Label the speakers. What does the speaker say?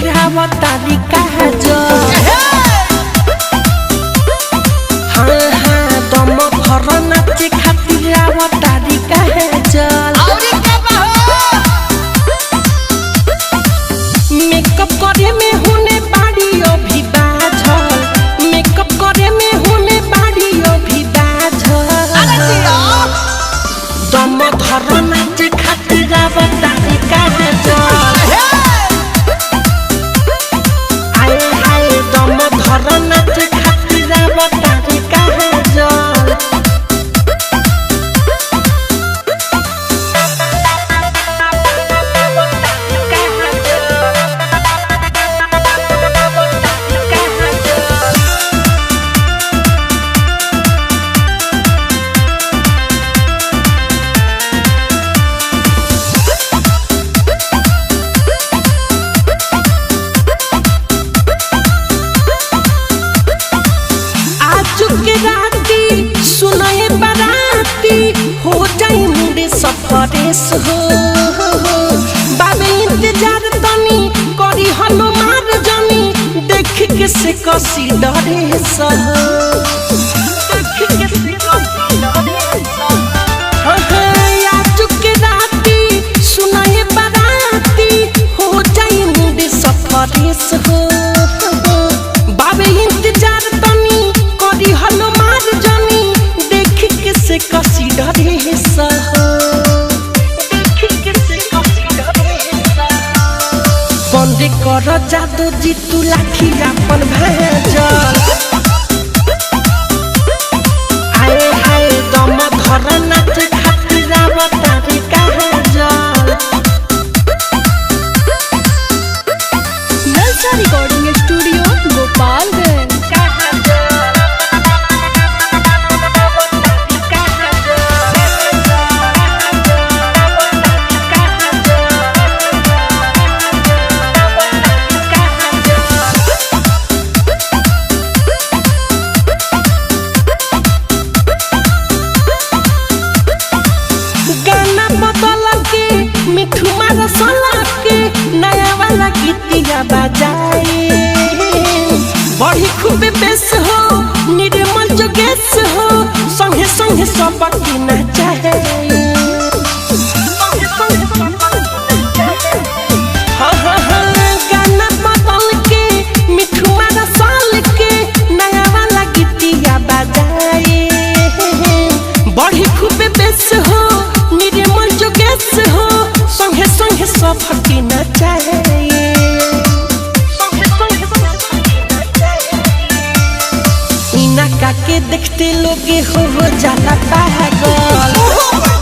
Speaker 1: खातिर आवतारी काजल। हाँ हाँ दम भर नाचे खातिर आवतारी काजल। मेकअप करे में होने बाड़ी अभी बाझल, मेकअप करे में होने बाड़ी अभी बाझल। दम धर नाचे खातिर आवतारी काजल। आए हाय दम धर नाचे खातिर आवतारी काजल। सुनाए बाराती हो जाए मुझे सफरेस हो। बाबे इंतजार तनी करी हलो मार जानी देख के से कसी डरे सा। सुनाए बाराती हो जाए मुझे सफरेस हो। बाबे इंतजार तनी करी हलो मार जानी से कसी डरे सहो। बंद कर जादू जी तू लाठी अपन भेजल। आए हाय दम धर नाच खातिर आवतारी काजल।
Speaker 2: नलसा रिकॉर्डिंग स्टूडियो गोपालगंज। नया वाला गीतिया बजाए बड़ी खूब बेस हो निर्मल जोगेश हो संगे संगे सबकी नचाए। हाँ हाँ हाँ गाना बदल के मिठू मारा साल के नया वाला गीतिया बजाए बड़ी खूब बेस हो निर्मल जोगेश हो संगे संगे सबकी नचाए। इना का के देखते लोगे हो जाला पागल।